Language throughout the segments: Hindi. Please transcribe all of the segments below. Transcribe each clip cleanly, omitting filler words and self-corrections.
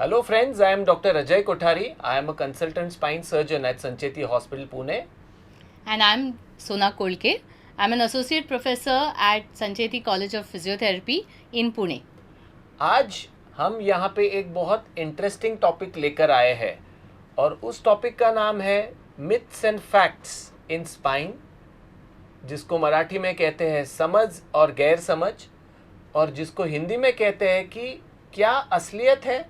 Hello friends, I am Dr. Ajay Kothari. I am a consultant spine surgeon at Sancheti Hospital, Pune. And I'm Sona Kolke. I'm an associate professor at Sancheti College of Physiotherapy in Pune. आज हम यहाँ पे एक बहुत इंटरेस्टिंग टॉपिक लेकर आए हैं और उस टॉपिक का नाम है myths and facts in spine, जिसको मराठी में कहते हैं समझ और गैर समझ, और जिसको हिंदी में कहते हैं कि क्या असलियत है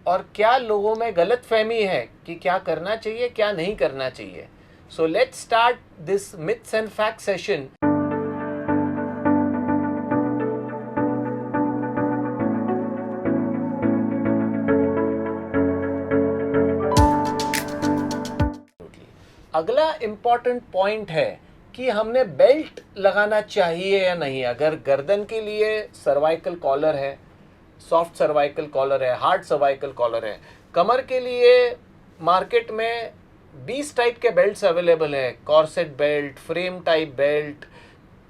और क्या लोगों में गलत फहमी है कि क्या करना चाहिए क्या नहीं करना चाहिए. So let's start this myths and fact session. अगला इम्पॉर्टेंट पॉइंट है कि हमने बेल्ट लगाना चाहिए या नहीं. अगर गर्दन के लिए सर्वाइकल कॉलर है, सॉफ्ट सर्वाइकल कॉलर है, हार्ड सर्वाइकल कॉलर है. कमर के लिए मार्केट में 20 टाइप के बेल्ट्स अवेलेबल है. Corset belt, frame type belt,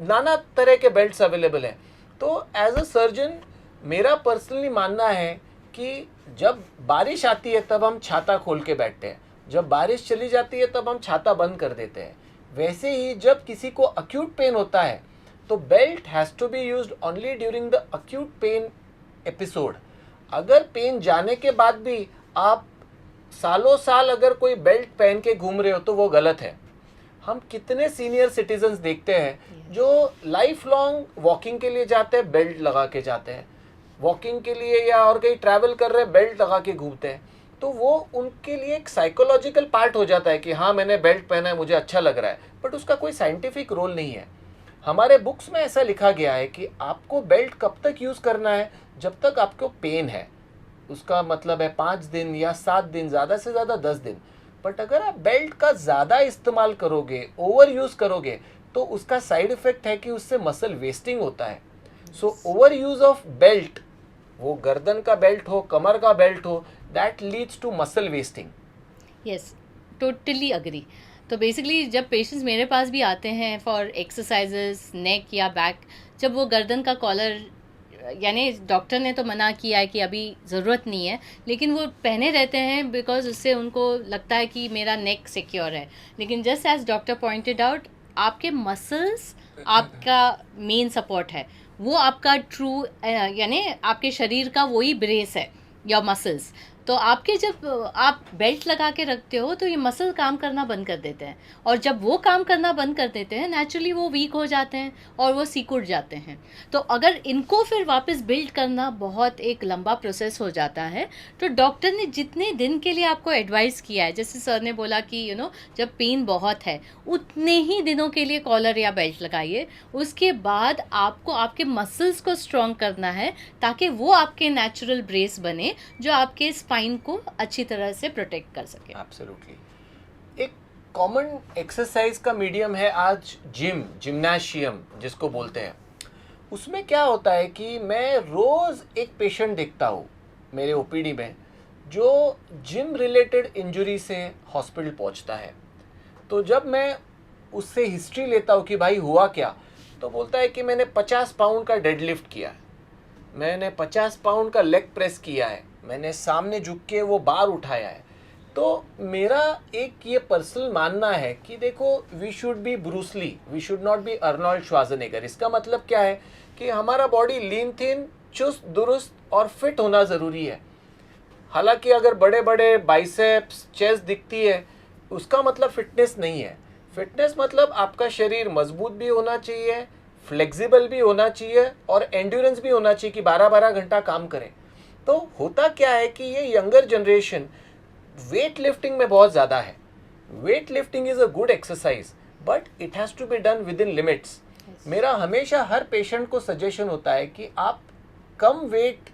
नाना तरह के बेल्ट्स अवेलेबल हैं. तो एज अ सर्जन मेरा पर्सनली मानना है कि जब बारिश आती है तब हम छाता खोल के बैठते हैं, जब बारिश चली जाती है तब हम छाता बंद कर देते हैं. वैसे ही जब किसी को अक्यूट पेन होता है तो belt has to be used only during the acute pain episode. अगर पेन जाने के बाद भी आप सालों साल अगर कोई बेल्ट पहन के घूम रहे हो तो वो गलत है. हम कितने सीनियर सिटीजन्स देखते हैं जो लाइफ लॉन्ग वॉकिंग के लिए जाते हैं, बेल्ट लगा के जाते हैं, वॉकिंग के लिए या और कहीं ट्रैवल कर रहे हैं बेल्ट लगा के घूमते हैं. तो वो उनके लिए एक साइकोलॉजिकल पार्ट हो जाता है कि हाँ मैंने बेल्ट पहना है, मुझे अच्छा लग रहा है, बट उसका कोई साइंटिफिक रोल नहीं है. हमारे बुक्स में ऐसा लिखा गया है कि आपको बेल्ट कब तक यूज़ करना है, जब तक आपको पेन है. उसका मतलब है 5 दिन या 7 दिन, ज़्यादा से ज़्यादा 10 दिन. बट अगर आप बेल्ट का ज़्यादा इस्तेमाल करोगे, ओवर यूज़ करोगे, तो उसका साइड इफ़ेक्ट है कि उससे मसल वेस्टिंग होता है. So over use of belt, वो गर्दन का बेल्ट हो, कमर का बेल्ट हो, that leads to muscle wasting. Yes, totally agree. तो बेसिकली जब पेशेंट्स मेरे पास भी आते हैं फॉर एक्सरसाइजेस नेक या बैक, जब वो गर्दन का कॉलर, यानी डॉक्टर ने तो मना किया है कि अभी ज़रूरत नहीं है, लेकिन वो पहने रहते हैं बिकॉज उससे उनको लगता है कि मेरा नेक सिक्योर है. लेकिन just as doctor pointed out, आपके मसल्स आपका मेन सपोर्ट है. वो आपका ट्रू यानी आपके शरीर का वही ब्रेस है, योर मसल्स. तो आपके जब आप बेल्ट लगा के रखते हो तो ये मसल काम करना बंद कर देते हैं, और जब वो काम करना बंद कर देते हैं नेचुरली वो वीक हो जाते हैं और वो सिकुड़ जाते हैं. तो अगर इनको फिर वापस बिल्ड करना बहुत एक लंबा प्रोसेस हो जाता है. तो डॉक्टर ने जितने दिन के लिए आपको एडवाइस किया है, जैसे सर ने बोला कि जब पेन बहुत है उतने ही दिनों के लिए कॉलर या बेल्ट लगाइए. उसके बाद आपको आपके मसल्स को स्ट्रॉन्ग करना है ताकि वो आपके नेचुरल ब्रेस बने जो आपके स्पाइन को अच्छी तरह से प्रोटेक्ट कर सके. एब्सोल्युटली. एक कॉमन एक्सरसाइज का मीडियम है आज जिम्नाशियम जिसको बोलते हैं. उसमें क्या होता है कि मैं रोज़ एक पेशेंट देखता हूँ मेरे ओपीडी में जो जिम रिलेटेड इंजरी से हॉस्पिटल पहुँचता है. तो जब मैं उससे हिस्ट्री लेता हूँ कि भाई हुआ क्या, तो बोलता है कि मैंने 50 पाउंड का डेडलिफ्ट किया है, मैंने 50 पाउंड का लेग प्रेस किया है, मैंने सामने झुक के वो बार उठाया है. तो मेरा एक ये पर्सनल मानना है कि देखो, we should be Bruce Lee, we should not be Arnold Schwarzenegger. इसका मतलब क्या है कि हमारा बॉडी लीन थिन, चुस्त दुरुस्त और फिट होना ज़रूरी है. हालांकि अगर बड़े बड़े बाइसेप्स, चेस्ट दिखती है, उसका मतलब फिटनेस नहीं है. फिटनेस मतलब आपका शरीर मजबूत भी होना चाहिए, फ्लेक्सिबल भी होना चाहिए और एंड्योरेंस भी होना चाहिए कि 12-12 घंटा काम करें. तो होता क्या है कि ये यंगर जनरेशन वेट लिफ्टिंग में बहुत ज़्यादा है. Weight lifting is a good exercise but it has to be done within limits. मेरा हमेशा हर पेशेंट को सजेशन होता है कि आप कम वेट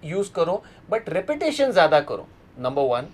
यूज़ करो बट रेपिटेशन ज़्यादा करो. Number 1,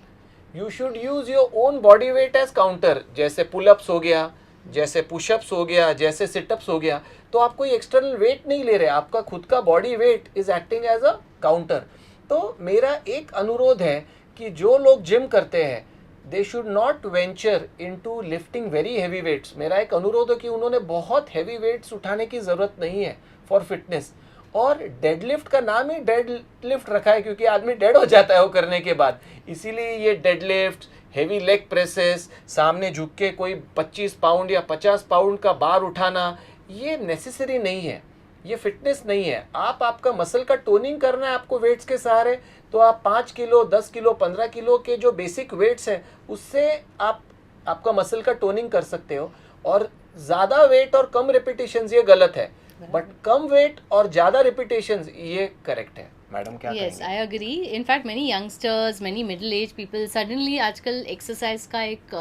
you should use your own body weight as counter. जैसे पुलअप्स हो गया, जैसे पुशअप्स हो गया, जैसे सिटअप्स हो गया, तो आप कोई एक्सटर्नल वेट नहीं ले रहे, आपका खुद का body weight is acting as a counter. तो मेरा एक अनुरोध है कि जो लोग जिम करते हैं they should not venture into lifting very heavy weights. मेरा एक अनुरोध है कि उन्होंने बहुत हैवी वेट्स उठाने की ज़रूरत नहीं है फॉर फिटनेस. और डेडलिफ्ट का नाम ही डेडलिफ्ट रखा है क्योंकि आदमी डेड हो जाता है वो करने के बाद, इसीलिए ये डेडलिफ्ट, हेवी लेग प्रेसेस, सामने झुक के कोई 25 पाउंड या 50 पाउंड का बार उठाना, ये नेसेसरी नहीं है, ये फिटनेस नहीं है। आपका मसल का टोनिंग करना है आपको वेट्स के सहारे, तो आप 5 किलो 10 किलो 15 किलो के जो बेसिक वेट्स हैं उससे आपका मसल का टोनिंग कर सकते हो। और ज़्यादा वेट और कम रिपीटेशंस ये गलत है, बट कम वेट और ज़्यादा रिपीटेशंस ये करेक्ट है। मैडम क्या Yes, कहेंगे? I agree. In fact, many youngsters, many middle-aged people suddenly आजकल एक्सरसाइज का एक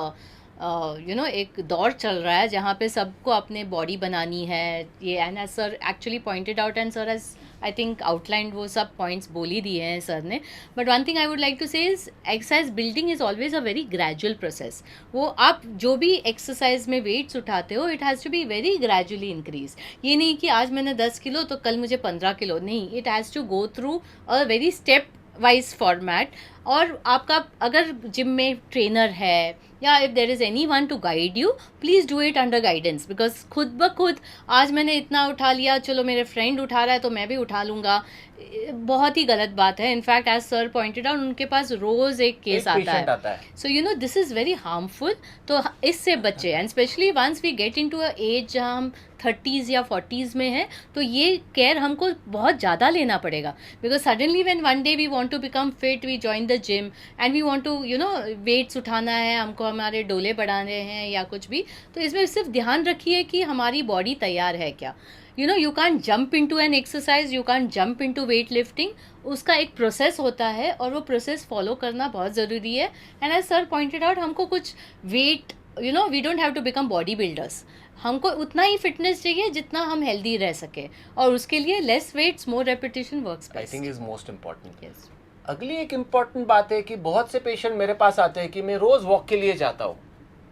एक दौर चल रहा है जहाँ पे सबको अपने बॉडी बनानी है ये, and as sir actually pointed out and sir as I think outlined वो सब पॉइंट्स बोल ही दिए हैं सर ने। But one thing I would like to say is exercise building is always a very gradual process. वो आप जो भी एक्सरसाइज में वेट्स उठाते हो it has to be very gradually increase. ये नहीं कि आज मैंने 10 किलो तो कल मुझे 15 किलो, नहीं, it has to go through a very stepwise format. और आपका अगर जिम में ट्रेनर है या if there is anyone to guide you, please do it under guidance, because खुद ब खुद आज मैंने इतना उठा लिया, चलो मेरे फ्रेंड उठा रहा है तो मैं भी उठा लूँगा, बहुत ही गलत बात है। In fact as sir pointed out उनके पास रोज़ एक केस आता है, so you know this is very harmful. तो इससे बचे, and specially once we get into a age जहाँ हम 30s या 40s में हैं, तो ये केयर हमको बहुत ज़्यादा लेना पड़ेगा। Because suddenly when one day we want to become fit, we join the gym and we want to weights उठाना है, हमको हमारे डोले बढ़ाने हैं या कुछ भी, तो इसमें सिर्फ ध्यान रखिए कि हमारी बॉडी तैयार है क्या। You can't jump into an exercise, you can't jump into weight lifting, उसका एक प्रोसेस होता है और वो प्रोसेस फॉलो करना बहुत ज़रूरी है। And as sir pointed out, हमको कुछ weight we don't have to become body builders, हमको उतना ही फिटनेस चाहिए जितना हम हेल्दी रह सके, और उसके लिए less weights more repetition works best, I think is most important. Yes. अगली एक इम्पॉर्टेंट बात है कि बहुत से पेशेंट मेरे पास आते हैं कि मैं रोज़ वॉक के लिए जाता हूँ,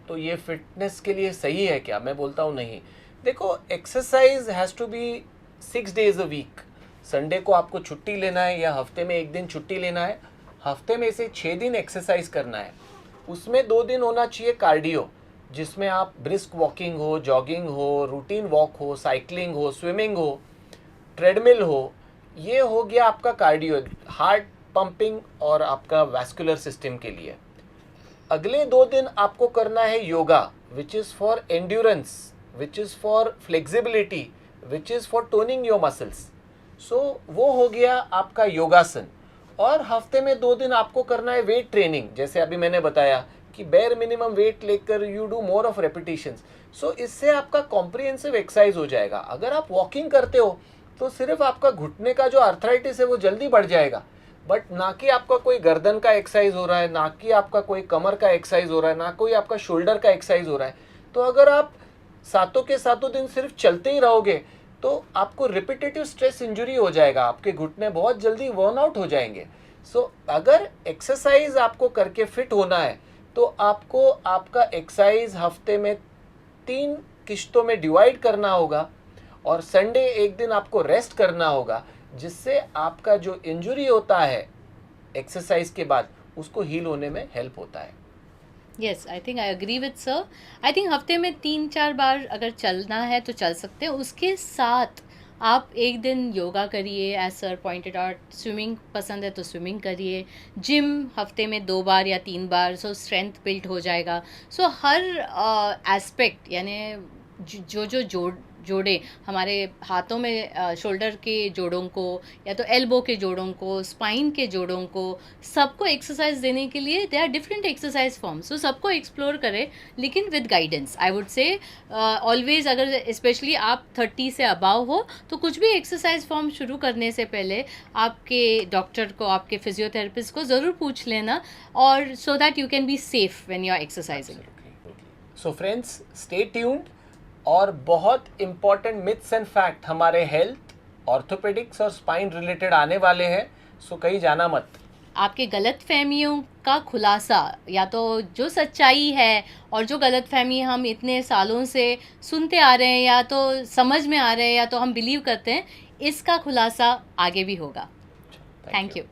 तो ये फिटनेस के लिए सही है क्या? मैं बोलता हूँ नहीं। देखो, exercise has to be 6 days a week. Sunday को आपको छुट्टी लेना है या हफ्ते में 1 दिन छुट्टी लेना है, हफ्ते में से 6 दिन एक्सरसाइज करना है। उसमें 2 दिन होना चाहिए कार्डियो, जिसमें आप ब्रिस्क वॉकिंग हो, जॉगिंग हो, रूटीन वॉक हो, साइकिलिंग हो, स्विमिंग हो, ट्रेडमिल हो। ये हो गया आपका कार्डियो, हार्ट पंपिंग और आपका वैस्कुलर सिस्टम के लिए। अगले 2 दिन आपको करना है yoga, which is for endurance, which is for flexibility, which is for toning your muscles. So वो हो गया आपका योगासन। और हफ्ते में 2 दिन आपको करना है वेट ट्रेनिंग, जैसे अभी मैंने बताया कि बेयर मिनिमम वेट लेकर you do more of repetitions. So इससे आपका कॉम्प्रिहेंसिव एक्सरसाइज हो जाएगा। अगर आप वॉकिंग करते हो तो सिर्फ आपका घुटने का जो आर्थराइटिस है वो जल्दी बढ़ जाएगा, बट ना कि आपका कोई गर्दन का एक्सरसाइज हो रहा है, ना कि आपका कोई कमर का एक्सरसाइज हो रहा है, ना कोई आपका शोल्डर का एक्सरसाइज हो रहा है। तो अगर आप सातों के सातों दिन सिर्फ चलते ही रहोगे तो आपको रिपीटेटिव स्ट्रेस इंजरी हो जाएगा, आपके घुटने बहुत जल्दी वर्न आउट हो जाएंगे। सो अगर एक्सरसाइज आपको करके फिट होना है तो आपको आपका एक्सरसाइज हफ्ते में 3 किश्तों में डिवाइड करना होगा और संडे 1 दिन आपको रेस्ट करना होगा, जिससे आपका जो इंजरी होता है एक्सरसाइज के बाद उसको हील होने में हेल्प होता है। Yes, I think I agree with sir. I think हफ्ते में 3-4 बार अगर चलना है तो चल सकते हैं, उसके साथ आप एक दिन योगा करिए, as sir pointed out swimming पसंद है तो स्विमिंग करिए, जिम हफ्ते में 2 बार या 3 बार, सो स्ट्रेंथ बिल्ड हो जाएगा। सो हर एस्पेक्ट यानी जो जोड़े हमारे हाथों में, शोल्डर के जोड़ों को या तो एल्बो के जोड़ों को, स्पाइन के जोड़ों को, सबको एक्सरसाइज देने के लिए they are different exercise forms, so सबको एक्सप्लोर करें, लेकिन with guidance. I would say always, अगर स्पेशली आप 30 से अबाव हो तो कुछ भी एक्सरसाइज फॉर्म शुरू करने से पहले आपके डॉक्टर को, आपके फिजियोथेरेपिस्ट को ज़रूर पूछ लेना, और so that you can be safe when you are exercising. So friends, stay tuned. और बहुत इंपॉर्टेंट मिथ्स एंड फैक्ट हमारे हेल्थ, ऑर्थोपेडिक्स और स्पाइन रिलेटेड आने वाले हैं, सो कहीं जाना मत। आपके गलत फहमियों का खुलासा, या तो जो सच्चाई है और जो गलत फहमी हम इतने सालों से सुनते आ रहे हैं या तो समझ में आ रहे हैं या तो हम बिलीव करते हैं, इसका खुलासा आगे भी होगा। Thank you.